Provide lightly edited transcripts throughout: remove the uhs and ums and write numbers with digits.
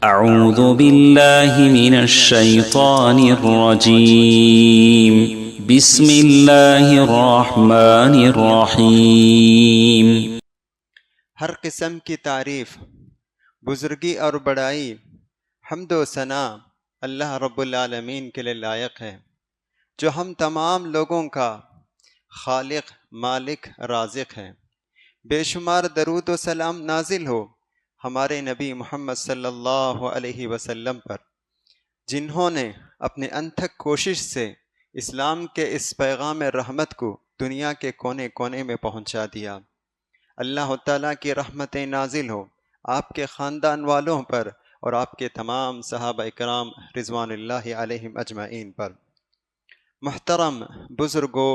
أعوذ بالله من الشيطان الرجيم بسم الله الرحمن الرحيم۔ ہر قسم کی تعریف، بزرگی اور بڑائی، حمد و ثنا اللہ رب العالمین کے لیے لائق ہے، جو ہم تمام لوگوں کا خالق، مالک، رازق ہے۔ بے شمار درود و سلام نازل ہو ہمارے نبی محمد صلی اللہ علیہ وسلم پر، جنہوں نے اپنے انتھک کوشش سے اسلام کے اس پیغام رحمت کو دنیا کے کونے کونے میں پہنچا دیا۔ اللہ تعالیٰ کی رحمتیں نازل ہو آپ کے خاندان والوں پر اور آپ کے تمام صحابہ اکرام رضوان اللہ علیہم اجمعین پر۔ محترم بزرگوں،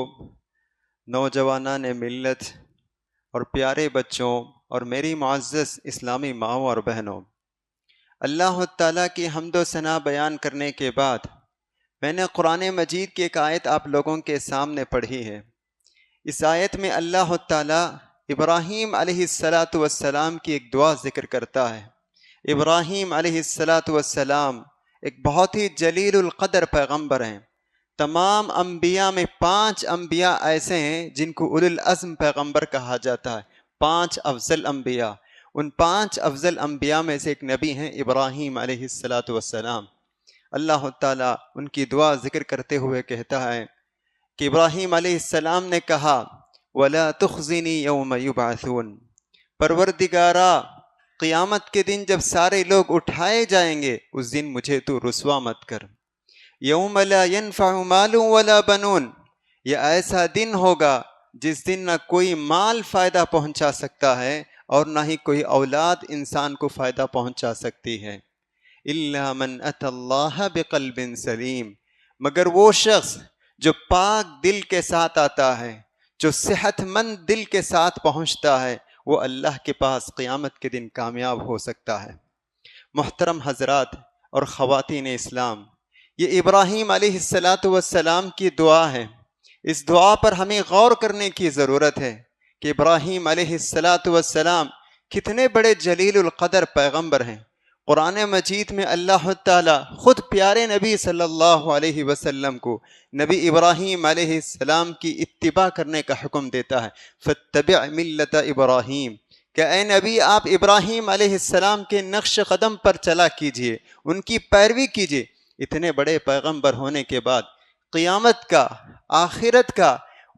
نوجوانان ملت اور پیارے بچوں اور میری معزز اسلامی ماؤں اور بہنوں، اللہ تعالیٰ کی حمد و ثنا بیان کرنے کے بعد میں نے قرآن مجید کی ایک آیت آپ لوگوں کے سامنے پڑھی ہے۔ اس آیت میں اللہ تعالیٰ ابراہیم علیہ السلام کی ایک دعا ذکر کرتا ہے۔ ابراہیم علیہ السلام ایک بہت ہی جلیل القدر پیغمبر ہیں۔ تمام انبیاء میں 5 انبیاء ایسے ہیں جن کو اولو العزم پیغمبر کہا جاتا ہے، 5 افضل انبیاء۔ ان 5 افضل انبیاء میں سے ایک نبی ہیں ابراہیم علیہ السلام۔ اللہ تعالیٰ ان کی دعا ذکر کرتے ہوئے کہتا ہے کہ ابراہیم علیہ السلام نے کہا وَلَا تُخْزِنِي يَوْمَ يُبْعَثُونَ، پروردگارا قیامت کے دن جب سارے لوگ اٹھائے جائیں گے اس دن مجھے تو رسوا مت کر۔ یوم لا ينفع مال ولا بنون، یہ ایسا دن ہوگا جس دن نہ کوئی مال فائدہ پہنچا سکتا ہے اور نہ ہی کوئی اولاد انسان کو فائدہ پہنچا سکتی ہے۔ الا من اتى اللہ بقلب سلیم، مگر وہ شخص جو پاک دل کے ساتھ آتا ہے، جو صحت مند دل کے ساتھ پہنچتا ہے، وہ اللہ کے پاس قیامت کے دن کامیاب ہو سکتا ہے۔ محترم حضرات اور خواتین اسلام، یہ ابراہیم علیہ السلام کی دعا ہے۔ اس دعا پر ہمیں غور کرنے کی ضرورت ہے کہ ابراہیم علیہ السلام کتنے بڑے جلیل القدر پیغمبر ہیں۔ قرآن مجید میں اللہ تعالیٰ خود پیارے نبی صلی اللہ علیہ وسلم کو نبی ابراہیم علیہ السلام کی اتباع کرنے کا حکم دیتا ہے۔ فاتبع ملت ابراہیم، کہ اے نبی آپ ابراہیم علیہ السلام کے نقش قدم پر چلا کیجئے، ان کی پیروی کیجئے۔ اتنے بڑے پیغمبر ہونے کے بعد قیامت کا، آخرت کا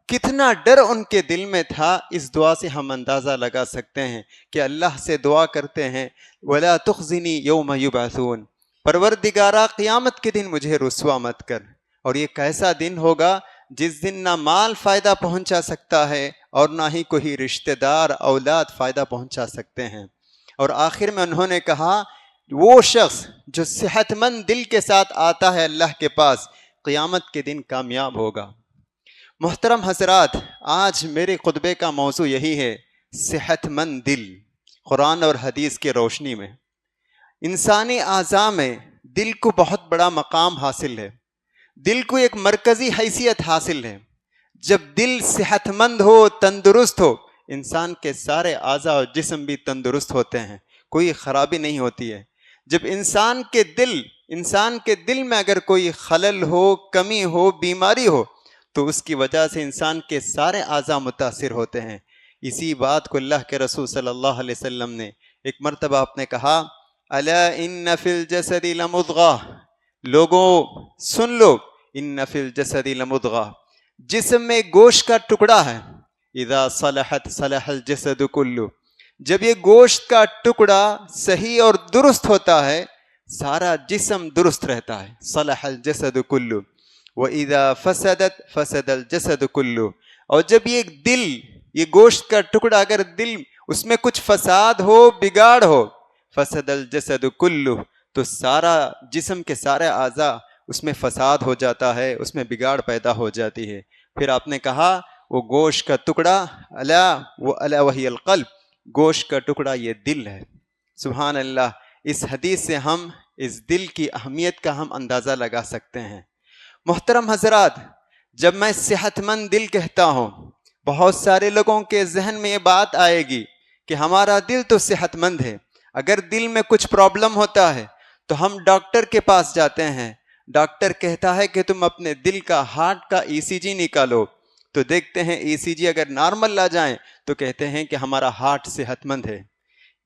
کتنا ڈر ان کے دل میں تھا، اس دعا سے ہم اندازہ لگا سکتے ہیں کہ اللہ سے دعا کرتے ہیں وَلَا تُخْزِنِي يَوْمَ يُبْعَثُونَ، پروردگارا قیامت کے دن مجھے رسوا مت کر۔ اور یہ کیسا دن ہوگا جس دن نہ مال فائدہ پہنچا سکتا ہے اور نہ ہی کوئی رشتہ دار اولاد فائدہ پہنچا سکتے ہیں۔ اور آخر میں انہوں نے کہا وہ شخص جو صحت مند دل کے ساتھ آتا ہے اللہ کے پاس، قیامت کے دن کامیاب ہوگا۔ محترم حضرات، آج میرے خطبے کا موضوع یہی ہے، صحت مند دل۔ قرآن اور حدیث کی روشنی میں انسانی اعضاء میں دل کو بہت بڑا مقام حاصل ہے، دل کو ایک مرکزی حیثیت حاصل ہے۔ جب دل صحت مند ہو، تندرست ہو، انسان کے سارے اعضاء اور جسم بھی تندرست ہوتے ہیں، کوئی خرابی نہیں ہوتی ہے۔ جب انسان کے دل میں اگر کوئی خلل ہو، کمی ہو، بیماری ہو، تو اس کی وجہ سے انسان کے سارے اعضاء متاثر ہوتے ہیں۔ اسی بات کو اللہ کے رسول صلی اللہ علیہ وسلم نے ایک مرتبہ آپ نے کہا الا ان فی الجسد لمضغہ، لوگوں سن لو، ان فی الجسد لمضغہ، جسم میں گوشت کا ٹکڑا ہے، اذا صلحت صلح الجسد کلہ، جب یہ گوشت کا ٹکڑا صحیح اور درست ہوتا ہے سارا جسم درست رہتا ہے، صلح الجسد کلہ، وَإِذَا فَسَدَتْ فَسَدَ الْجَسَدُ كُلُّهُ، اور جب یہ گوشت کا ٹکڑا اگر دل اس میں کچھ فساد ہو، بگاڑ ہو، فَسَدَ الْجَسَدُ كُلُّهُ، تو سارا جسم کے سارے اعضاء اس میں فساد ہو جاتا ہے، اس میں بگاڑ پیدا ہو جاتی ہے۔ پھر آپ نے کہا وہ گوشت کا ٹکڑا الا وَهِيَ الْقَلْبُ، گوشت کا ٹکڑا یہ دل ہے۔ سبحان اللہ، اس حدیث سے ہم اس دل کی اہمیت کا ہم اندازہ لگا سکتے ہیں۔ محترم حضرات، جب میں صحت مند دل کہتا ہوں، بہت سارے لوگوں کے ذہن میں یہ بات آئے گی کہ ہمارا دل تو صحت مند ہے، اگر دل میں کچھ پرابلم ہوتا ہے تو ہم ڈاکٹر کے پاس جاتے ہیں، ڈاکٹر کہتا ہے کہ تم اپنے دل کا ہارٹ کا ECG نکالو، تو دیکھتے ہیں ECG اگر نارمل آ جائیں تو کہتے ہیں کہ ہمارا ہارٹ صحت مند ہے۔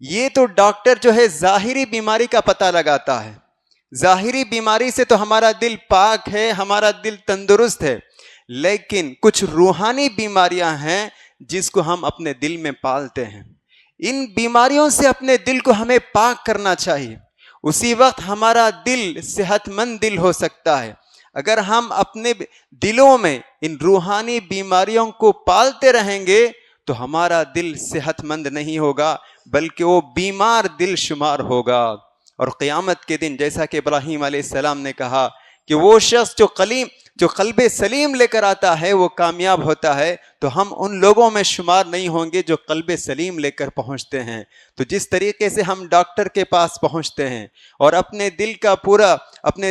یہ تو ڈاکٹر جو ہے ظاہری بیماری کا پتہ لگاتا ہے، ظاہری بیماری سے تو ہمارا دل پاک ہے، ہمارا دل تندرست ہے، لیکن کچھ روحانی بیماریاں ہیں جس کو ہم اپنے دل میں پالتے ہیں۔ ان بیماریوں سے اپنے دل کو ہمیں پاک کرنا چاہیے، اسی وقت ہمارا دل صحت مند دل ہو سکتا ہے۔ اگر ہم اپنے دلوں میں ان روحانی بیماریوں کو پالتے رہیں گے تو ہمارا دل صحت مند نہیں ہوگا، بلکہ وہ بیمار دل شمار ہوگا۔ اور قیامت کے دن جیسا کہ ابراہیم علیہ السلام نے کہا کہ وہ شخص جو قلب سلیم لے کر آتا ہے وہ کامیاب ہوتا ہے، تو ہم ان لوگوں میں شمار نہیں ہوں گے جو قلب سلیم لے کر پہنچتے ہیں۔ تو جس طریقے سے ہم ڈاکٹر کے پاس پہنچتے ہیں اور اپنے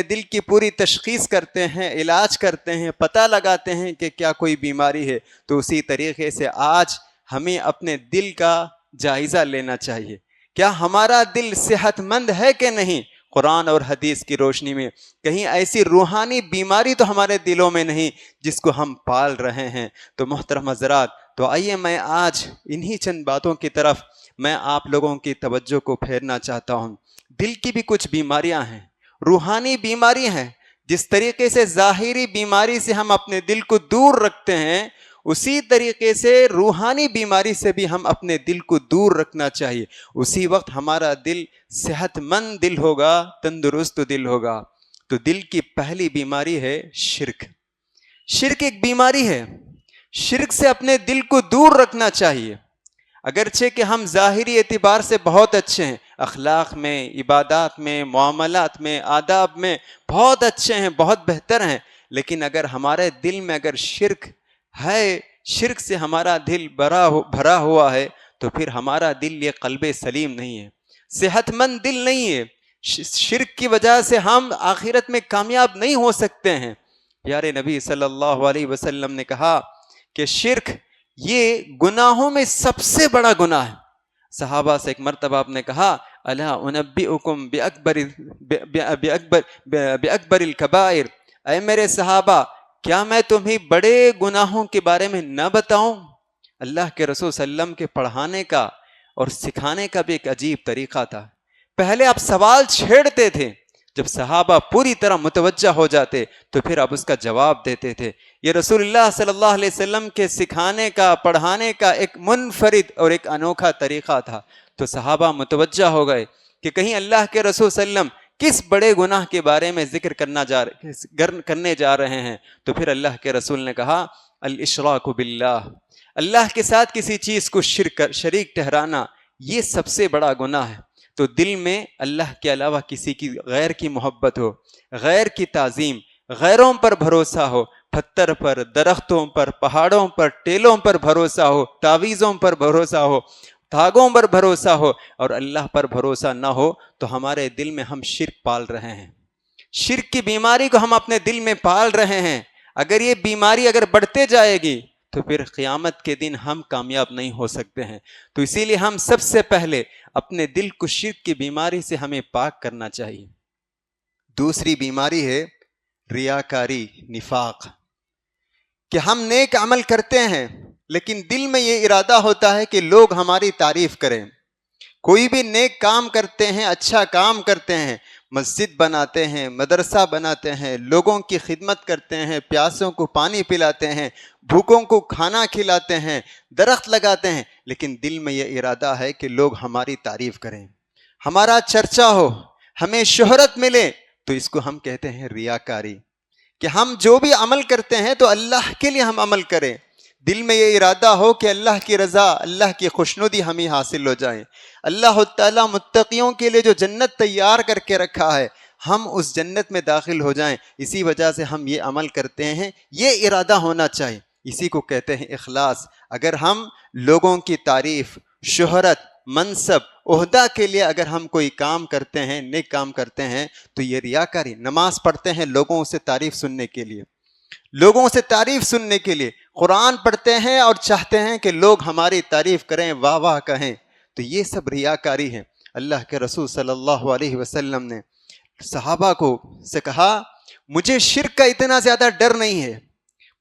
دل کی پوری تشخیص کرتے ہیں، علاج کرتے ہیں، پتہ لگاتے ہیں کہ کیا کوئی بیماری ہے، تو اسی طریقے سے آج ہمیں اپنے دل کا جائزہ لینا چاہیے۔ کیا ہمارا دل صحت مند ہے کہ نہیں؟ قرآن اور حدیث کی روشنی میں کہیں ایسی روحانی بیماری تو ہمارے دلوں میں نہیں جس کو ہم پال رہے ہیں۔ تو محترم حضرات، تو آئیے میں آج انہی چند باتوں کی طرف میں آپ لوگوں کی توجہ کو پھیرنا چاہتا ہوں۔ دل کی بھی کچھ بیماریاں ہیں، روحانی بیماری ہیں۔ جس طریقے سے ظاہری بیماری سے ہم اپنے دل کو دور رکھتے ہیں، اسی طریقے سے روحانی بیماری سے بھی ہم اپنے دل کو دور رکھنا چاہیے، اسی وقت ہمارا دل صحت مند دل ہوگا، تندرست دل ہوگا۔ تو دل کی پہلی بیماری ہے شرک۔ شرک ایک بیماری ہے، شرک سے اپنے دل کو دور رکھنا چاہیے۔ اگرچہ کہ ہم ظاہری اعتبار سے بہت اچھے ہیں، اخلاق میں، عبادات میں، معاملات میں، آداب میں بہت اچھے ہیں، بہت بہتر ہیں، لیکن اگر ہمارے دل میں اگر شرک ہے، شرک سے ہمارا دل بھرا ہوا ہے، تو پھر ہمارا دل یہ قلب سلیم نہیں ہے، صحت مند دل نہیں ہے۔ شرک کی وجہ سے ہم آخرت میں کامیاب نہیں ہو سکتے ہیں۔ پیارے نبی صلی اللہ علیہ وسلم نے کہا کہ شرک یہ گناہوں میں سب سے بڑا گناہ ہے۔ صحابہ سے ایک مرتبہ آپ نے کہا الا انبئکم بأکبر الکبائر، اے میرے صحابہ کیا میں تمہیں بڑے گناہوں کے بارے میں نہ بتاؤں؟ اللہ کے رسول صلی اللہ علیہ وسلم کے پڑھانے کا اور سکھانے کا بھی ایک عجیب طریقہ تھا۔ پہلے آپ سوال چھیڑتے تھے، جب صحابہ پوری طرح متوجہ ہو جاتے تو پھر آپ اس کا جواب دیتے تھے۔ یہ رسول اللہ صلی اللہ علیہ وسلم کے سکھانے کا، پڑھانے کا ایک منفرد اور ایک انوکھا طریقہ تھا۔ تو صحابہ متوجہ ہو گئے کہ کہیں اللہ کے رسول صلی اللہ علیہ وسلم کس بڑے گناہ کے بارے میں ذکر کرنے جا رہے ہیں۔ تو پھر اللہ کے رسول نے کہا الاشراک باللہ، اللہ کے ساتھ کسی چیز کو شریک ٹھہرانا، یہ سب سے بڑا گناہ ہے۔ تو دل میں اللہ کے علاوہ کسی کی غیر کی محبت ہو، غیر کی تعظیم، غیروں پر بھروسہ ہو، پتھر پر، درختوں پر، پہاڑوں پر، ٹیلوں پر بھروسہ ہو، تعویذوں پر بھروسہ ہو، دھاگوں پر بھروسہ ہو، اور اللہ پر بھروسہ نہ ہو، تو ہمارے دل میں ہم شرک پال رہے ہیں۔ شرک کی بیماری کو ہم اپنے دل میں پال رہے ہیں۔ اگر یہ بیماری اگر بڑھتے جائے گی تو پھر قیامت کے دن ہم کامیاب نہیں ہو سکتے ہیں۔ تو اسی لیے ہم سب سے پہلے اپنے دل کو شرک کی بیماری سے ہمیں پاک کرنا چاہیے۔ دوسری بیماری ہے ریاکاری، نفاق، کہ ہم نیک عمل کرتے ہیں لیکن دل میں یہ ارادہ ہوتا ہے کہ لوگ ہماری تعریف کریں۔ کوئی بھی نیک کام کرتے ہیں، اچھا کام کرتے ہیں، مسجد بناتے ہیں، مدرسہ بناتے ہیں، لوگوں کی خدمت کرتے ہیں، پیاسوں کو پانی پلاتے ہیں، بھوکوں کو کھانا کھلاتے ہیں، درخت لگاتے ہیں، لیکن دل میں یہ ارادہ ہے کہ لوگ ہماری تعریف کریں، ہمارا چرچا ہو، ہمیں شہرت ملے، تو اس کو ہم کہتے ہیں ریاکاری، کہ ہم جو بھی عمل کرتے ہیں تو اللہ کے لیے ہم عمل کریں، دل میں یہ ارادہ ہو کہ اللہ کی رضا، اللہ کی خوشنودی ہمیں حاصل ہو جائے، اللہ تعالیٰ متقیوں کے لیے جو جنت تیار کر کے رکھا ہے ہم اس جنت میں داخل ہو جائیں، اسی وجہ سے ہم یہ عمل کرتے ہیں، یہ ارادہ ہونا چاہیے، اسی کو کہتے ہیں اخلاص۔ اگر ہم لوگوں کی تعریف، شہرت، منصب، عہدہ کے لیے اگر ہم کوئی کام کرتے ہیں، نیک کام کرتے ہیں، تو یہ ریاکاری۔ نماز پڑھتے ہیں لوگوں سے تعریف سننے کے لیے، لوگوں سے تعریف سننے کے لیے، قرآن پڑھتے ہیں اور چاہتے ہیں کہ لوگ ہماری تعریف کریں، واہ واہ کہیں، تو یہ سب ریاکاری ہے۔ اللہ کے رسول صلی اللہ علیہ وسلم نے صحابہ کو سے کہا مجھے شرک کا اتنا زیادہ ڈر نہیں ہے،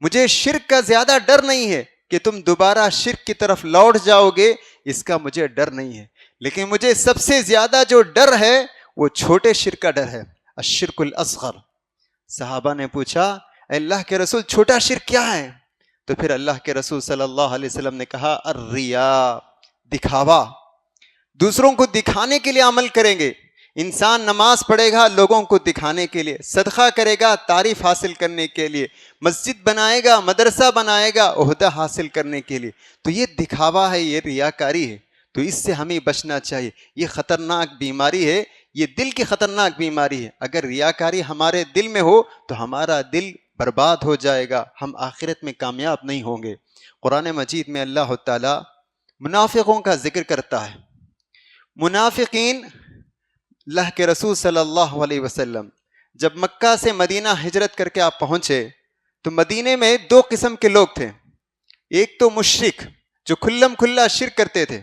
مجھے شرک کا زیادہ ڈر نہیں ہے کہ تم دوبارہ شرک کی طرف لوٹ جاؤ گے، اس کا مجھے ڈر نہیں ہے، لیکن مجھے سب سے زیادہ جو ڈر ہے وہ چھوٹے شرک کا ڈر ہے، الشرک الاصغر۔ صحابہ نے پوچھا اے اللہ کے رسول چھوٹا شرک کیا ہے؟ تو پھر اللہ کے رسول صلی اللہ علیہ وسلم نے کہا الریا، دکھاوا، دوسروں کو دکھانے کے لیے عمل کریں گے۔ انسان نماز پڑھے گا لوگوں کو دکھانے کے لیے، صدقہ کرے گا تعریف حاصل کرنے کے لیے، مسجد بنائے گا، مدرسہ بنائے گا عہدہ حاصل کرنے کے لیے، تو یہ دکھاوا ہے، یہ ریاکاری ہے۔ تو اس سے ہمیں بچنا چاہیے، یہ خطرناک بیماری ہے، یہ دل کی خطرناک بیماری ہے۔ اگر ریاکاری ہمارے دل میں ہو تو ہمارا دل برباد ہو جائے گا، ہم آخرت میں کامیاب نہیں ہوں گے۔ قرآن مجید میں اللہ تعالیٰ منافقوں کا ذکر کرتا ہے۔ منافقین، اللہ کے رسول صلی اللہ علیہ وسلم جب مکہ سے مدینہ ہجرت کر کے آپ پہنچے تو مدینے میں دو قسم کے لوگ تھے، ایک تو مشرک جو کھلم کھلا شرک کرتے تھے،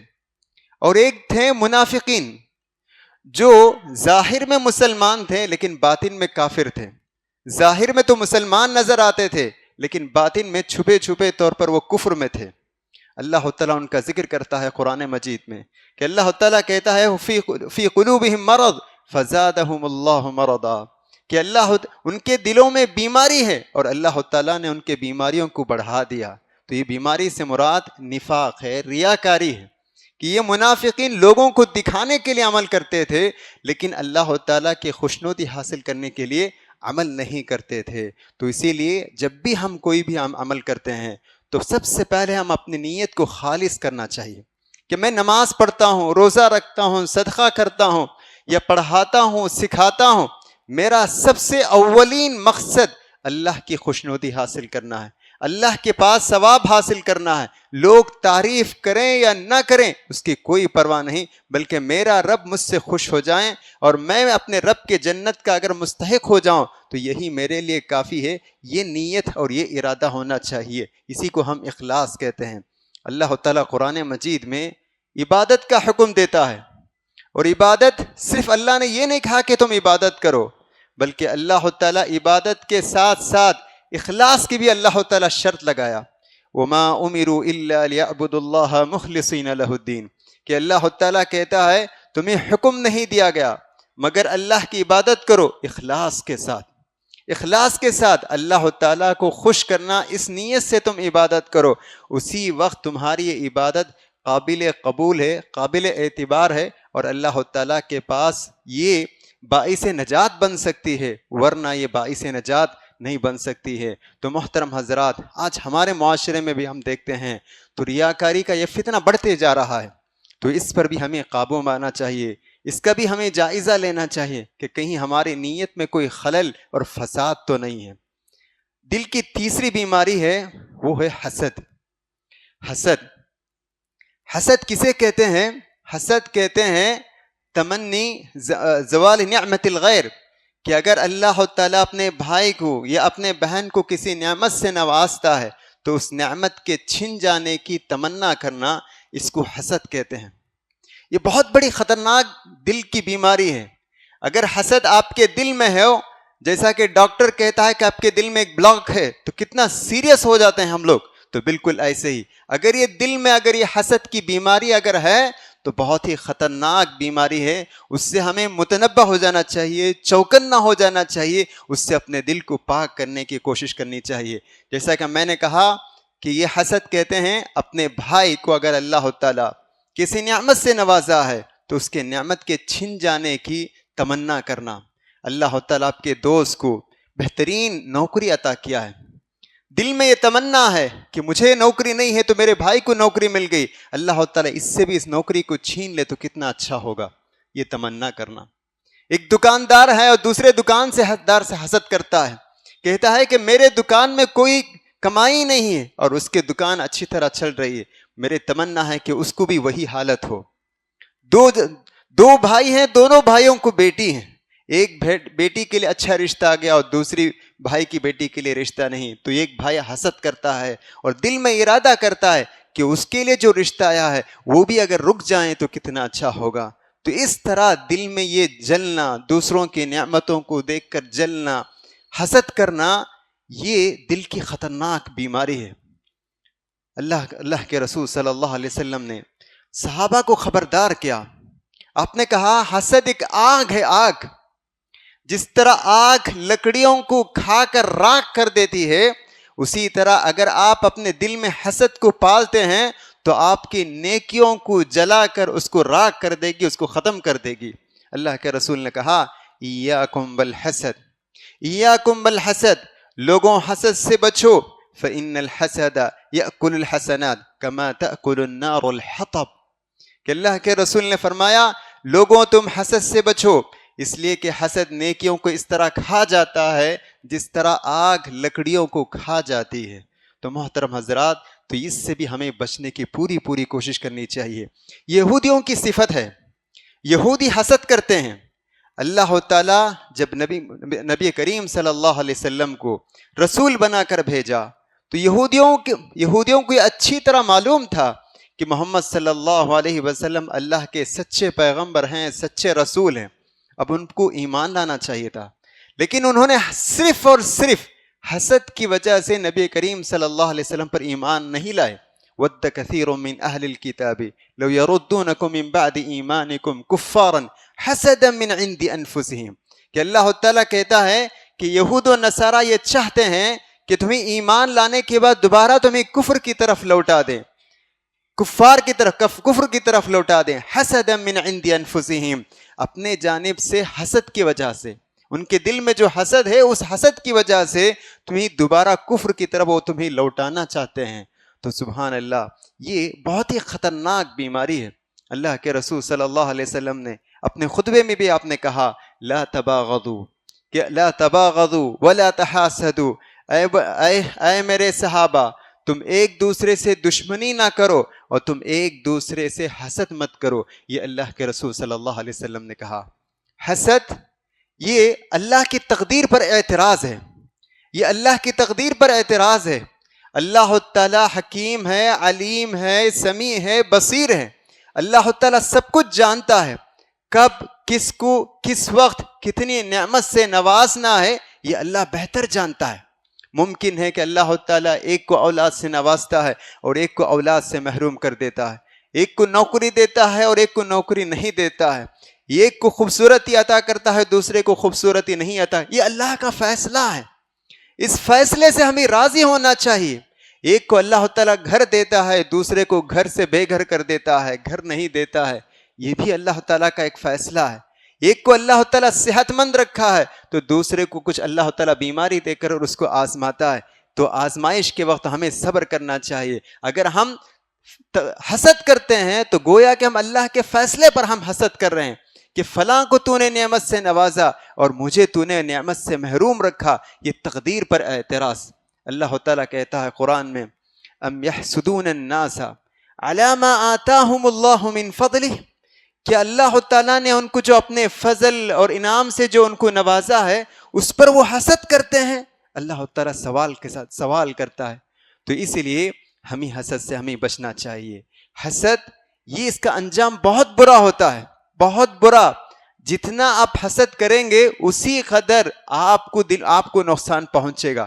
اور ایک تھے منافقین جو ظاہر میں مسلمان تھے لیکن باطن میں کافر تھے۔ ظاہر میں تو مسلمان نظر آتے تھے لیکن باطن میں چھپے چھپے طور پر وہ کفر میں تھے۔ اللہ تعالیٰ ان کا ذکر کرتا ہے قرآن مجید میں کہ اللہ تعالیٰ کہتا ہے فی قلوبہم مرض فزادہم اللہ مرضا، کہ اللہ ان کے دلوں میں بیماری ہے اور اللہ تعالیٰ نے ان کے بیماریوں کو بڑھا دیا۔ تو یہ بیماری سے مراد نفاق ہے، ریاکاری ہے، کہ یہ منافقین لوگوں کو دکھانے کے لیے عمل کرتے تھے لیکن اللہ تعالیٰ کے خوشنودی حاصل کرنے کے لیے عمل نہیں کرتے تھے۔ تو اسی لیے جب بھی ہم کوئی بھی عمل کرتے ہیں تو سب سے پہلے ہم اپنی نیت کو خالص کرنا چاہیے کہ میں نماز پڑھتا ہوں، روزہ رکھتا ہوں، صدقہ کرتا ہوں یا پڑھاتا ہوں، سکھاتا ہوں، میرا سب سے اولین مقصد اللہ کی خوشنودی حاصل کرنا ہے، اللہ کے پاس ثواب حاصل کرنا ہے۔ لوگ تعریف کریں یا نہ کریں اس کی کوئی پرواہ نہیں، بلکہ میرا رب مجھ سے خوش ہو جائیں اور میں اپنے رب کے جنت کا اگر مستحق ہو جاؤں تو یہی میرے لیے کافی ہے۔ یہ نیت اور یہ ارادہ ہونا چاہیے، اسی کو ہم اخلاص کہتے ہیں۔ اللہ تعالیٰ قرآن مجید میں عبادت کا حکم دیتا ہے، اور عبادت صرف اللہ نے یہ نہیں کہا کہ تم عبادت کرو، بلکہ اللہ تعالیٰ عبادت کے ساتھ ساتھ اخلاص کی بھی اللہ تعالیٰ شرط لگایا، وما امروا الا ليعبدوا اللہ مخلصین لہ الدین، کہ اللہ تعالیٰ کہتا ہے تمہیں حکم نہیں دیا گیا مگر اللہ کی عبادت کرو اخلاص کے ساتھ، اخلاص کے ساتھ اللہ تعالیٰ کو خوش کرنا، اس نیت سے تم عبادت کرو، اسی وقت تمہاری یہ عبادت قابل قبول ہے، قابل اعتبار ہے، اور اللہ تعالیٰ کے پاس یہ باعث نجات بن سکتی ہے، ورنہ یہ باعث نجات نہیں بن سکتی ہے۔ تو محترم حضرات، آج ہمارے معاشرے میں بھی ہم دیکھتے ہیں تو ریاکاری کا یہ فتنہ بڑھتے جا رہا ہے، تو اس پر بھی ہمیں قابو پانا چاہیے، اس کا بھی ہمیں جائزہ لینا چاہیے کہ کہیں ہماری نیت میں کوئی خلل اور فساد تو نہیں ہے۔ دل کی تیسری بیماری ہے وہ ہے حسد۔ حسد، حسد کسے کہتے ہیں؟ حسد کہتے ہیں تمنی زوال نعمت الغیر، کہ اگر اللہ تعالیٰ اپنے بھائی کو یا اپنے بہن کو کسی نعمت سے نوازتا ہے تو اس نعمت کے چھن جانے کی تمنا کرنا، اس کو حسد کہتے ہیں۔ یہ بہت بڑی خطرناک دل کی بیماری ہے۔ اگر حسد آپ کے دل میں ہے، جیسا کہ ڈاکٹر کہتا ہے کہ آپ کے دل میں ایک بلاک ہے تو کتنا سیریس ہو جاتے ہیں ہم لوگ، تو بالکل ایسے ہی اگر یہ دل میں اگر یہ حسد کی بیماری اگر ہے تو بہت ہی خطرناک بیماری ہے، اس سے ہمیں متنبہ ہو جانا چاہیے، چوکنا ہو جانا چاہیے، اس سے اپنے دل کو پاک کرنے کی کوشش کرنی چاہیے۔ جیسا کہ میں نے کہا کہ یہ حسد کہتے ہیں اپنے بھائی کو اگر اللہ تعالیٰ کسی نعمت سے نوازا ہے تو اس کے نعمت کے چھن جانے کی تمنا کرنا۔ اللہ تعالیٰ آپ کے دوست کو بہترین نوکری عطا کیا ہے، دل میں یہ تمنا ہے کہ مجھے نوکری نہیں ہے تو میرے بھائی کو نوکری مل گئی، اللہ تعالیٰ اس سے بھی اس نوکری کو چھین لے تو کتنا اچھا ہوگا، یہ تمنا کرنا۔ ایک دکاندار ہے اور دوسرے دکاندار سے حسد کرتا ہے، کہتا ہے کہ میرے دکان میں کوئی کمائی نہیں ہے اور اس کے دکان اچھی طرح چل رہی ہے، میرے تمنا ہے کہ اس کو بھی وہی حالت ہو۔ دو بھائی ہیں، دونوں بھائیوں کو بیٹی ہیں، ایک بیٹی کے لیے اچھا رشتہ آ گیا اور دوسری بھائی کی بیٹی کے لیے رشتہ نہیں، تو ایک بھائی حسد کرتا ہے اور دل میں ارادہ کرتا ہے کہ اس کے لیے جو رشتہ آیا ہے وہ بھی اگر رک جائیں تو کتنا اچھا ہوگا۔ تو اس طرح دل میں یہ جلنا، دوسروں کی نعمتوں کو دیکھ کر جلنا، حسد کرنا، یہ دل کی خطرناک بیماری ہے۔ اللہ کے رسول صلی اللہ علیہ وسلم نے صحابہ کو خبردار کیا۔ آپ نے کہا حسد ایک آگ ہے، آگ، جس طرح آگ لکڑیوں کو کھا کر راکھ کر دیتی ہے، اسی طرح اگر آپ اپنے دل میں حسد کو پالتے ہیں تو آپ کی نیکیوں کو جلا کر اس کو راکھ کر دے گی، اس کو ختم کر دے گی۔ اللہ کے رسول نے کہا ایاکم بالحسد، ایاکم بالحسد، لوگوں حسد سے بچو، فإن الحسد یأکل الحسنات کما تأکل النار الحطب، کہ اللہ کے رسول نے فرمایا لوگوں تم حسد سے بچو، اس لیے کہ حسد نیکیوں کو اس طرح کھا جاتا ہے جس طرح آگ لکڑیوں کو کھا جاتی ہے۔ تو محترم حضرات، تو اس سے بھی ہمیں بچنے کی پوری کوشش کرنی چاہیے۔ یہودیوں کی صفت ہے، یہودی حسد کرتے ہیں۔ اللہ تعالیٰ جب نبی کریم صلی اللہ علیہ وسلم کو رسول بنا کر بھیجا تو یہودیوں کو یہ اچھی طرح معلوم تھا کہ محمد صلی اللہ علیہ وسلم اللہ کے سچے پیغمبر ہیں، سچے رسول ہیں، اب ان کو ایمان لانا چاہیے تھا، لیکن انہوں نے صرف اور صرف حسد کی وجہ سے نبی کریم صلی اللہ علیہ وسلم پر ایمان نہیں لائے۔ وَدَّ كَثِيرٌ مِّنْ أَهْلِ الْكِتَابِ لَوْ يَرُدُّونَكُم مِّن بَعْدِ إِيمَانِكُمْ كُفَّارًا حَسَدًا مِّنْ عِندِ أَنفُسِهِمْ، کہ اللہ تعالیٰ کہتا ہے کہ یہود و نصارہ یہ چاہتے ہیں کہ تمہیں ایمان لانے کے بعد دوبارہ تمہیں کفر کی طرف لوٹا دیں، کفار کی طرف، کفر کی طرف لوٹا دیں، حسدا من عند انفسہم، اپنے جانب سے حسد کی وجہ سے، ان کے دل میں جو حسد ہے اس حسد کی وجہ سے تمہیں دوبارہ کفر کی طرف وہ تمہیں لوٹانا چاہتے ہیں۔ تو سبحان اللہ، یہ بہت ہی خطرناک بیماری ہے۔ اللہ کے رسول صلی اللہ علیہ وسلم نے اپنے خطبے میں بھی آپ نے کہا لا تباغضوا، کہ لا تباغضوا ولا تحاسدوا، اے میرے صحابہ تم ایک دوسرے سے دشمنی نہ کرو اور تم ایک دوسرے سے حسد مت کرو، یہ اللہ کے رسول صلی اللہ علیہ وسلم نے کہا۔ حسد یہ اللہ کی تقدیر پر اعتراض ہے، یہ اللہ کی تقدیر پر اعتراض ہے۔ اللہ تعالیٰ حکیم ہے، علیم ہے، سمیع ہے، بصیر ہے۔ اللہ تعالیٰ سب کچھ جانتا ہے، کب کس کو کس وقت کتنی نعمت سے نوازنا ہے یہ اللہ بہتر جانتا ہے۔ ممکن ہے کہ اللہ تعالیٰ ایک کو اولاد سے نوازتا ہے اور ایک کو اولاد سے محروم کر دیتا ہے، ایک کو نوکری دیتا ہے اور ایک کو نوکری نہیں دیتا ہے، ایک کو خوبصورتی عطا کرتا ہے دوسرے کو خوبصورتی نہیں عطا، یہ اللہ کا فیصلہ ہے۔ اس فیصلے سے ہمیں راضی ہونا چاہیے۔ ایک کو اللہ تعالیٰ گھر دیتا ہے، دوسرے کو گھر سے بے گھر کر دیتا ہے، گھر نہیں دیتا ہے، یہ بھی اللہ تعالیٰ کا ایک فیصلہ ہے۔ ایک کو اللہ تعالیٰ صحت مند رکھا ہے تو دوسرے کو کچھ اللہ تعالیٰ بیماری دے کر اور اس کو آزماتا ہے، تو آزمائش کے وقت ہمیں صبر کرنا چاہیے۔ اگر ہم حسد کرتے ہیں تو گویا کہ ہم اللہ کے فیصلے پر ہم حسد کر رہے ہیں کہ فلاں کو تو نے نعمت سے نوازا اور مجھے تو نے نعمت سے محروم رکھا، یہ تقدیر پر اعتراض۔ اللہ تعالیٰ کہتا ہے قرآن میں ام یحسدون الناس علی ما آتاہم اللہ من فضلہ، کہ اللہ تعالیٰ نے ان کو جو اپنے فضل اور انعام سے جو ان کو نوازا ہے اس پر وہ حسد کرتے ہیں۔ اللہ تعالیٰ سوال کے ساتھ سوال کرتا ہے، تو اسی لیے ہمیں حسد سے ہمیں بچنا چاہیے۔ حسد یہ اس کا انجام بہت برا ہوتا ہے، بہت برا۔ جتنا آپ حسد کریں گے اسی قدر آپ کو نقصان پہنچے گا۔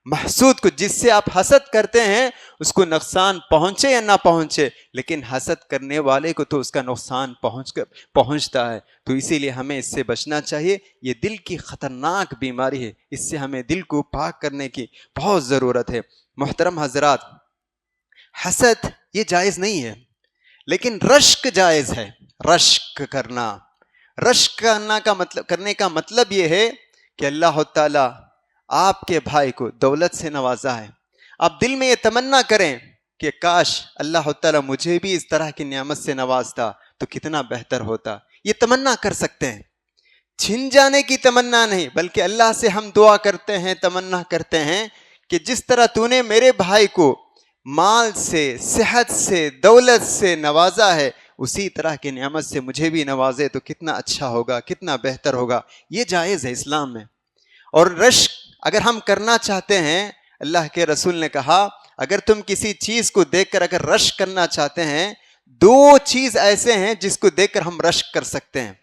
محسود کو، جس سے آپ حسد کرتے ہیں اس کو نقصان پہنچے یا نہ پہنچے، لیکن حسد کرنے والے کو تو اس کا نقصان پہنچتا ہے۔ تو اسی لیے ہمیں اس سے بچنا چاہیے، یہ دل کی خطرناک بیماری ہے، اس سے ہمیں دل کو پاک کرنے کی بہت ضرورت ہے۔ محترم حضرات، حسد یہ جائز نہیں ہے، لیکن رشک جائز ہے۔ رشک کرنا کرنے کا مطلب یہ ہے کہ اللہ تعالیٰ آپ کے بھائی کو دولت سے نوازا ہے، آپ دل میں یہ تمنا کریں کہ کاش اللہ تعالیٰ مجھے بھی اس طرح کی نعمت سے نوازتا تو کتنا بہتر ہوتا، یہ تمنا کر سکتے ہیں۔ چھن جانے کی تمنا نہیں، بلکہ اللہ سے ہم دعا کرتے ہیں، تمنا کرتے ہیں کہ جس طرح تو نے میرے بھائی کو مال سے، صحت سے، دولت سے نوازا ہے، اسی طرح کی نعمت سے مجھے بھی نوازے تو کتنا اچھا ہوگا، کتنا بہتر ہوگا۔ یہ جائز ہے اسلام میں۔ اور رشک اگر ہم کرنا چاہتے ہیں، اللہ کے رسول نے کہا اگر تم کسی چیز کو دیکھ کر اگر رشک کرنا چاہتے ہیں دو چیز ایسے ہیں جس کو دیکھ کر ہم رشک کر سکتے ہیں،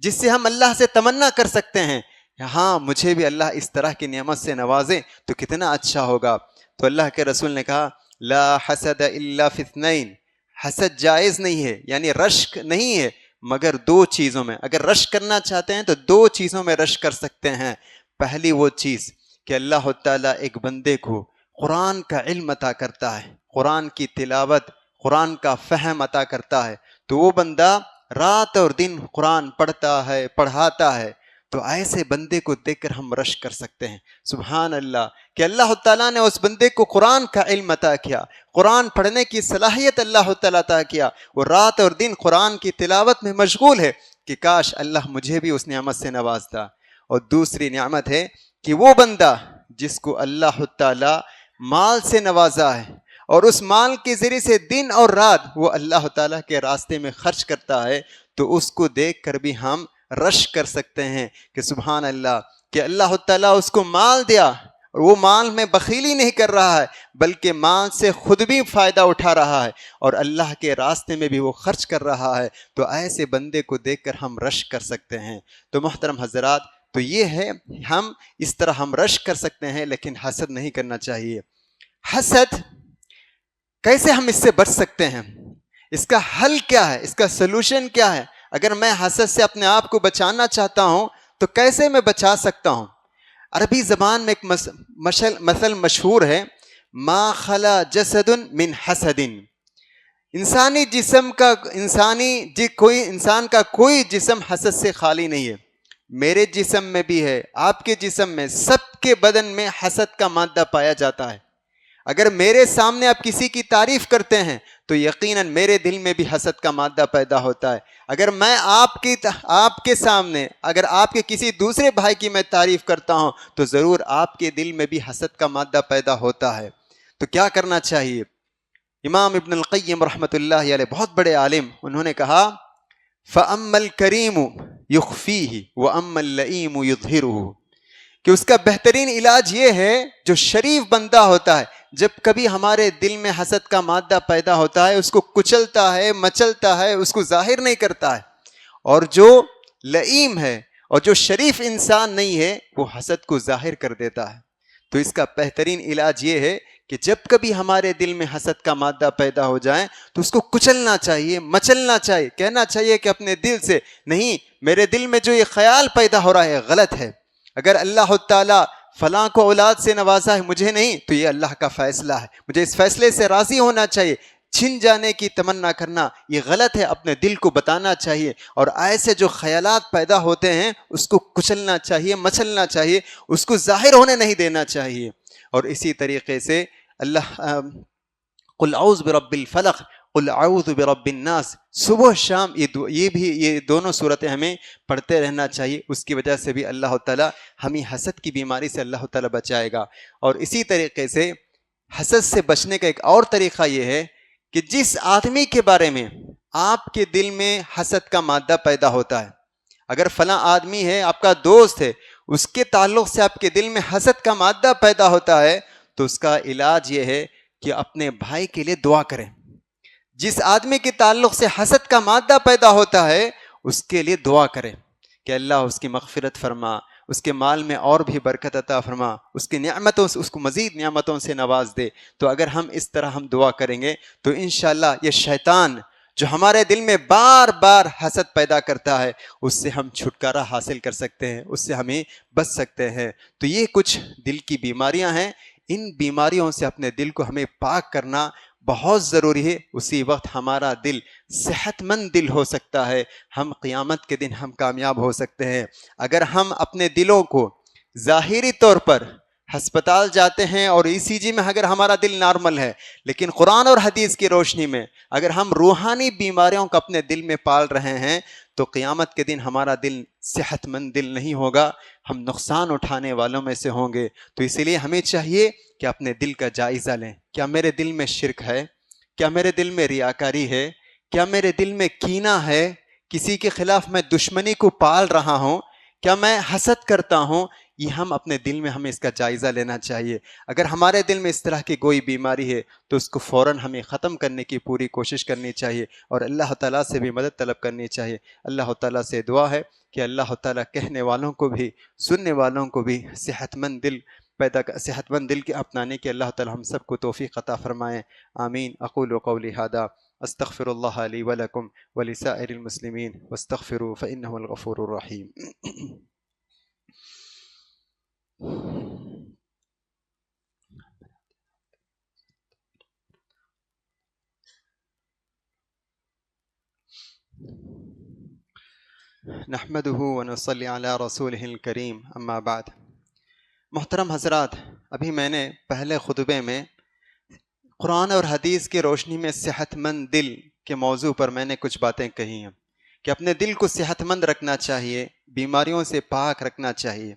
جس سے ہم اللہ سے تمنا کر سکتے ہیں ہاں مجھے بھی اللہ اس طرح کی نعمت سے نوازے تو کتنا اچھا ہوگا۔ تو اللہ کے رسول نے کہا لا حسد الا فی اثنین، حسد جائز نہیں ہے، یعنی رشک نہیں ہے مگر دو چیزوں میں۔ اگر رشک کرنا چاہتے ہیں تو دو چیزوں میں رشک کر سکتے ہیں۔ پہلی وہ چیز کہ اللہ تعالیٰ ایک بندے کو قرآن کا علم عطا کرتا ہے، قرآن کی تلاوت، قرآن کا فہم عطا کرتا ہے، تو وہ بندہ رات اور دن قرآن پڑھتا ہے، پڑھاتا ہے، تو ایسے بندے کو دیکھ کر ہم رشک کر سکتے ہیں سبحان اللہ کہ اللہ تعالیٰ نے اس بندے کو قرآن کا علم عطا کیا، قرآن پڑھنے کی صلاحیت اللہ تعالیٰ عطا کیا، وہ رات اور دن قرآن کی تلاوت میں مشغول ہے کہ کاش اللہ مجھے بھی اس نعمت سے نوازتا۔ اور دوسری نعمت ہے کہ وہ بندہ جس کو اللہ تعالیٰ مال سے نوازا ہے اور اس مال کے ذریعے سے دن اور رات وہ اللہ تعالیٰ کے راستے میں خرچ کرتا ہے، تو اس کو دیکھ کر بھی ہم رشک کر سکتے ہیں کہ سبحان اللہ کہ اللہ تعالیٰ اس کو مال دیا اور وہ مال میں بخیلی نہیں کر رہا ہے بلکہ مال سے خود بھی فائدہ اٹھا رہا ہے اور اللہ کے راستے میں بھی وہ خرچ کر رہا ہے، تو ایسے بندے کو دیکھ کر ہم رشک کر سکتے ہیں۔ تو محترم حضرات، تو یہ ہے ہم اس طرح ہم رشک کر سکتے ہیں لیکن حسد نہیں کرنا چاہیے۔ حسد کیسے ہم اس سے بچ سکتے ہیں؟ اس کا حل کیا ہے؟ اس کا سلوشن کیا ہے؟ اگر میں حسد سے اپنے آپ کو بچانا چاہتا ہوں تو کیسے میں بچا سکتا ہوں؟ عربی زبان میں ایک مثل مشہور ہے، ما خلا جسد من حسد، انسانی جسم کا کوئی انسان کا کوئی جسم حسد سے خالی نہیں ہے۔ میرے جسم میں بھی ہے، آپ کے جسم میں، سب کے بدن میں حسد کا مادہ پایا جاتا ہے۔ اگر میرے سامنے آپ کسی کی تعریف کرتے ہیں تو یقیناً میرے دل میں بھی حسد کا مادہ پیدا ہوتا ہے۔ اگر میں آپ کے سامنے اگر آپ کے کسی دوسرے بھائی کی میں تعریف کرتا ہوں تو ضرور آپ کے دل میں بھی حسد کا مادہ پیدا ہوتا ہے۔ تو کیا کرنا چاہیے؟ امام ابن القیم رحمۃ اللہ علیہ بہت بڑے عالم، انہوں نے کہا فَأَمَّا الْكَرِيمُ يُخْفِيهِ وَأَمَّا اللَّئِيمُ يُظْهِرُهُ، کہ اس کا بہترین علاج یہ ہے، جو شریف بندہ ہوتا ہے جب کبھی ہمارے دل میں حسد کا مادہ پیدا ہوتا ہے اس کو کچلتا ہے، مچلتا ہے، اس کو ظاہر نہیں کرتا ہے، اور جو لئیم ہے اور جو شریف انسان نہیں ہے وہ حسد کو ظاہر کر دیتا ہے۔ تو اس کا بہترین علاج یہ ہے کہ جب کبھی ہمارے دل میں حسد کا مادہ پیدا ہو جائے تو اس کو کچلنا چاہیے، مچلنا چاہیے، کہنا چاہیے کہ اپنے دل سے نہیں، میرے دل میں جو یہ خیال پیدا ہو رہا ہے غلط ہے، اگر اللہ تعالیٰ فلاں کو اولاد سے نوازا ہے مجھے نہیں تو یہ اللہ کا فیصلہ ہے، مجھے اس فیصلے سے راضی ہونا چاہیے، چھن جانے کی تمنا کرنا یہ غلط ہے، اپنے دل کو بتانا چاہیے، اور ایسے جو خیالات پیدا ہوتے ہیں اس کو کچلنا چاہیے، مچلنا چاہیے، اس کو ظاہر ہونے نہیں دینا چاہیے۔ اور اسی طریقے سے اللہ قل اعوذ برب الفلق قل اعوذ برب الناس، صبح شام یہ دونوں صورتیں ہمیں پڑھتے رہنا چاہیے، اس کی وجہ سے بھی اللہ تعالیٰ ہمیں حسد کی بیماری سے اللہ تعالیٰ بچائے گا۔ اور اسی طریقے سے حسد سے بچنے کا ایک اور طریقہ یہ ہے کہ جس آدمی کے بارے میں آپ کے دل میں حسد کا مادہ پیدا ہوتا ہے، اگر فلاں آدمی ہے آپ کا دوست ہے، اس کے تعلق سے آپ کے دل میں حسد کا مادہ پیدا ہوتا ہے تو اس کا علاج یہ ہے کہ اپنے بھائی کے لیے دعا کریں۔ جس آدمی کے تعلق سے حسد کا مادہ پیدا ہوتا ہے اس کے لیے دعا کریں کہ اللہ اس کی مغفرت فرما، اس کے مال میں اور بھی برکت عطا فرما، اس کی نعمتوں سے اس کو مزید نعمتوں سے نواز دے۔ تو اگر ہم اس طرح ہم دعا کریں گے تو انشاءاللہ یہ شیطان جو ہمارے دل میں بار بار حسد پیدا کرتا ہے اس سے ہم چھٹکارا حاصل کر سکتے ہیں، اس سے ہمیں بچ سکتے ہیں۔ تو یہ کچھ دل کی بیماریاں ہیں، ان بیماریوں سے اپنے دل کو ہمیں پاک کرنا بہت ضروری ہے، اسی وقت ہمارا دل صحت مند دل ہو سکتا ہے، ہم قیامت کے دن ہم کامیاب ہو سکتے ہیں۔ اگر ہم اپنے دلوں کو ظاہری طور پر ہسپتال جاتے ہیں اور ECG میں اگر ہمارا دل نارمل ہے، لیکن قرآن اور حدیث کی روشنی میں اگر ہم روحانی بیماریوں کو اپنے دل میں پال رہے ہیں تو قیامت کے دن ہمارا دل صحت مند دل نہیں ہوگا، ہم نقصان اٹھانے والوں میں سے ہوں گے۔ تو اسی لیے ہمیں چاہیے کہ اپنے دل کا جائزہ لیں، کیا میرے دل میں شرک ہے؟ کیا میرے دل میں ریاکاری ہے؟ کیا میرے دل میں کینہ ہے؟ کسی کے خلاف میں دشمنی کو پال رہا ہوں؟ کیا میں حسد کرتا ہوں؟ یہ ہم اپنے دل میں ہمیں اس کا جائزہ لینا چاہیے. اگر ہمارے دل میں اس طرح کی کوئی بیماری ہے تو اس کو فوراً ہمیں ختم کرنے کی پوری کوشش کرنی چاہیے اور اللہ تعالیٰ سے بھی مدد طلب کرنی چاہیے. اللہ تعالیٰ سے دعا ہے کہ اللہ تعالیٰ کہنے والوں کو بھی سننے والوں کو بھی صحت مند دل کے اپنانے کے اللہ تعالیٰ ہم سب کو توفیق عطا فرمائیں. آمین. اقول قولی ھذا استغفر اللہ لی ولکم ولسائر المسلمین واستغفروا فإنہ الغفور الرحیم. نحمده ونصلی علی رسولہ الکریم اما بعد. محترم حضرات، ابھی میں نے پہلے خطبے میں قرآن اور حدیث کی روشنی میں صحت مند دل کے موضوع پر میں نے کچھ باتیں کہی ہیں کہ اپنے دل کو صحت مند رکھنا چاہیے، بیماریوں سے پاک رکھنا چاہیے.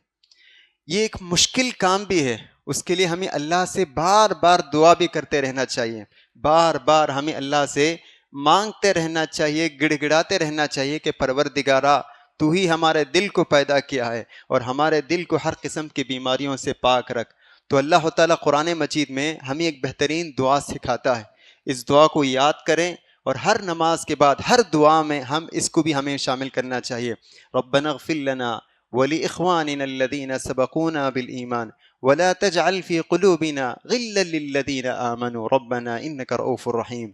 یہ ایک مشکل کام بھی ہے، اس کے لیے ہمیں اللہ سے بار بار دعا بھی کرتے رہنا چاہیے، بار بار ہمیں اللہ سے مانگتے رہنا چاہیے، گڑ گڑاتے رہنا چاہیے کہ پروردگارا تو ہی ہمارے دل کو پیدا کیا ہے اور ہمارے دل کو ہر قسم کی بیماریوں سے پاک رکھ. تو اللہ تعالیٰ قرآن مجید میں ہمیں ایک بہترین دعا سکھاتا ہے. اس دعا کو یاد کریں اور ہر نماز کے بعد ہر دعا میں ہم اس کو بھی ہمیں شامل کرنا چاہیے. ربنا اغفر لنا ولإخواننا الذين سبقونا بالإيمان ولا تجعل في قلوبنا غلا للذين آمنوا ربنا إنك رؤوف رحيم.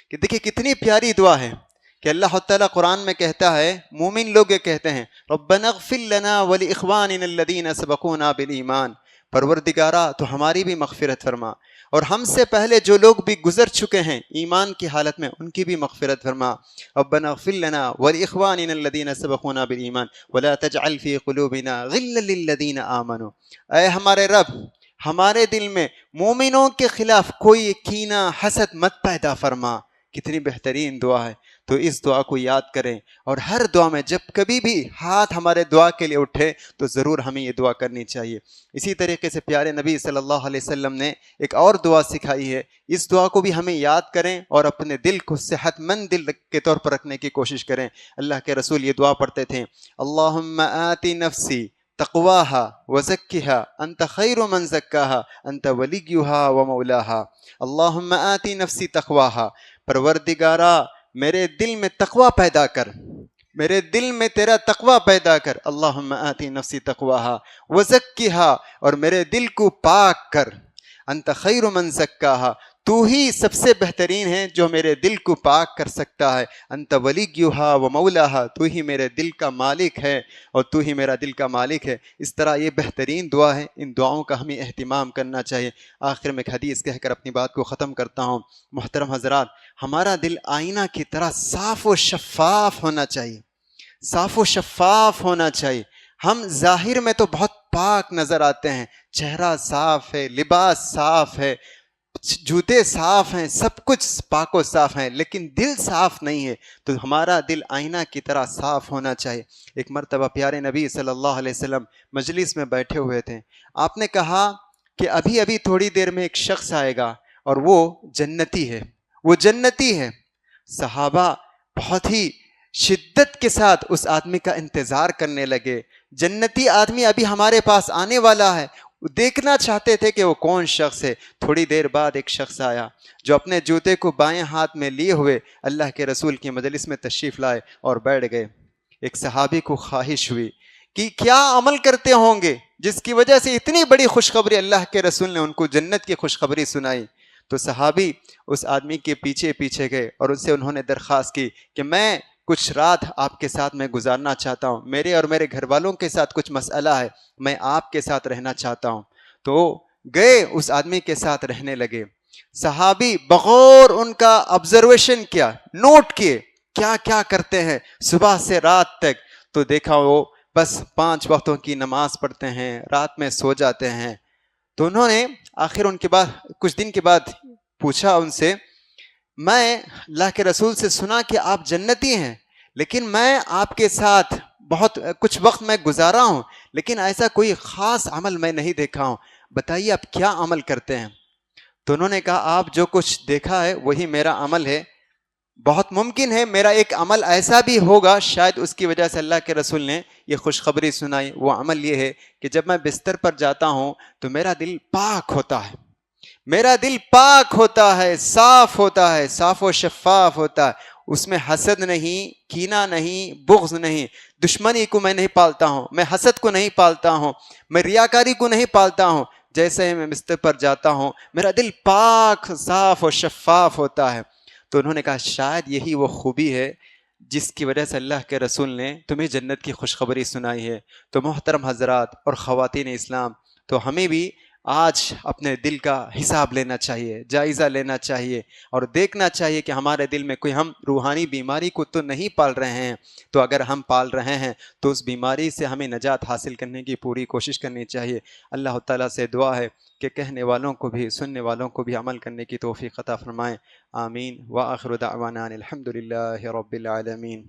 کہ دیکھیں کتنی پیاری دعا ہے کہ اللہ تعالیٰ قرآن میں کہتا ہے، مومن لوگ یہ کہتے ہیں ربنا اغفر لنا ولإخواننا الذين سبقونا بالإيمان، پروردگارا تو ہماری بھی مغفرت فرما اور ہم سے پہلے جو لوگ بھی گزر چکے ہیں ایمان کی حالت میں ان کی بھی مغفرت فرما. ربنا اغفر لنا ولإخواننا الذين سبقونا بالإيمان ولا تجعل في قلوبنا غلا للذين آمنوا. اے ہمارے رب، ہمارے دل میں مومنوں کے خلاف کوئی کینہ حسد مت پیدا فرما. کتنی بہترین دعا ہے. تو اس دعا کو یاد کریں اور ہر دعا میں جب کبھی بھی ہاتھ ہمارے دعا کے لیے اٹھے تو ضرور ہمیں یہ دعا کرنی چاہیے. اسی طریقے سے پیارے نبی صلی اللہ علیہ وسلم نے ایک اور دعا سکھائی ہے، اس دعا کو بھی ہمیں یاد کریں اور اپنے دل کو صحت مند دل کے طور پر رکھنے کی کوشش کریں. اللہ کے رسول یہ دعا پڑھتے تھے، اللہم آتی نفسی تقواها وزکها انت خیر من زکاها انت ولیها ومولاها. اللہم آتی نفسی تقواها، پروردگارا میرے دل میں تقوی پیدا کر، میرے دل میں تیرا تقوی پیدا کر. اللہم آتی نفسی تقواها وزکها، اور میرے دل کو پاک کر. انت خیر من زکاها، تو ہی سب سے بہترین ہے جو میرے دل کو پاک کر سکتا ہے. انت ولیها ومولاها، تو ہی میرے دل کا مالک ہے اور تو ہی میرا دل کا مالک ہے. اس طرح یہ بہترین دعا ہے، ان دعاؤں کا ہمیں اہتمام کرنا چاہیے. آخر میں ایک حدیث کہہ کر اپنی بات کو ختم کرتا ہوں. محترم حضرات، ہمارا دل آئینہ کی طرح صاف و شفاف ہونا چاہیے، صاف و شفاف ہونا چاہیے. ہم ظاہر میں تو بہت پاک نظر آتے ہیں، چہرہ صاف ہے، لباس صاف ہے، جوتے صاف ہیں، سب کچھ پاک و صاف ہیں، لیکن دل صاف نہیں ہے. تو ہمارا دل آئینہ کی طرح صاف ہونا چاہیے. ایک مرتبہ پیارے نبی صلی اللہ علیہ وسلم مجلس میں بیٹھے ہوئے تھے. آپ نے کہا کہ ابھی ابھی تھوڑی دیر میں ایک شخص آئے گا اور وہ جنتی ہے، وہ جنتی ہے. صحابہ بہت ہی شدت کے ساتھ اس آدمی کا انتظار کرنے لگے. جنتی آدمی ابھی ہمارے پاس آنے والا ہے، دیکھنا چاہتے تھے کہ وہ کون شخص ہے. تھوڑی دیر بعد ایک شخص آیا جو اپنے جوتے کو بائیں ہاتھ میں لیے ہوئے اللہ کے رسول کی مجلس میں تشریف لائے اور بیٹھ گئے. ایک صحابی کو خواہش ہوئی کہ کیا عمل کرتے ہوں گے جس کی وجہ سے اتنی بڑی خوشخبری اللہ کے رسول نے ان کو جنت کی خوشخبری سنائی. تو صحابی اس آدمی کے پیچھے پیچھے گئے اور ان سے انہوں نے درخواست کی کہ میں کچھ رات آپ کے ساتھ میں گزارنا چاہتا ہوں، میرے اور میرے گھر والوں کے ساتھ کچھ مسئلہ ہے، میں آپ کے ساتھ رہنا چاہتا ہوں. تو گئے اس آدمی کے ساتھ رہنے لگے. صحابی بغور ان کا آبزرویشن کیا، نوٹ کیے کیا کیا کرتے ہیں صبح سے رات تک. تو دیکھا وہ بس 5 وقتوں کی نماز پڑھتے ہیں، رات میں سو جاتے ہیں. تو انہوں نے آخر ان کے بعد کچھ دن کے بعد پوچھا ان سے، میں اللہ کے رسول سے سنا کہ آپ جنتی ہیں، لیکن میں آپ کے ساتھ بہت کچھ وقت میں گزارا ہوں، لیکن ایسا کوئی خاص عمل میں نہیں دیکھا ہوں، بتائیے آپ کیا عمل کرتے ہیں. تو انہوں نے کہا آپ جو کچھ دیکھا ہے وہی میرا عمل ہے. بہت ممکن ہے میرا ایک عمل ایسا بھی ہوگا شاید اس کی وجہ سے اللہ کے رسول نے یہ خوشخبری سنائی. وہ عمل یہ ہے کہ جب میں بستر پر جاتا ہوں تو میرا دل پاک ہوتا ہے, میرا دل پاک ہوتا ہے, صاف ہوتا ہے, صاف و شفاف ہوتا ہے. اس میں حسد نہیں, کینہ نہیں, بغض نہیں, دشمنی کو میں نہیں پالتا ہوں, میں حسد کو نہیں پالتا ہوں, میں ریاکاری کو نہیں پالتا ہوں. جیسے ہی میں بستر پر جاتا ہوں میرا دل پاک, صاف و شفاف ہوتا ہے. تو انہوں نے کہا شاید یہی وہ خوبی ہے جس کی وجہ سے اللہ کے رسول نے تمہیں جنت کی خوشخبری سنائی ہے. تو محترم حضرات اور خواتین اسلام, تو ہمیں بھی آج اپنے دل کا حساب لینا چاہیے, جائزہ لینا چاہیے اور دیکھنا چاہیے کہ ہمارے دل میں کوئی ہم روحانی بیماری کو تو نہیں پال رہے ہیں. تو اگر ہم پال رہے ہیں تو اس بیماری سے ہمیں نجات حاصل کرنے کی پوری کوشش کرنی چاہیے. اللہ تعالیٰ سے دعا ہے کہ کہنے والوں کو بھی سننے والوں کو بھی عمل کرنے کی توفیق عطا فرمائیں. آمین. وآخر دعوانا الحمد للہ رب العالمین.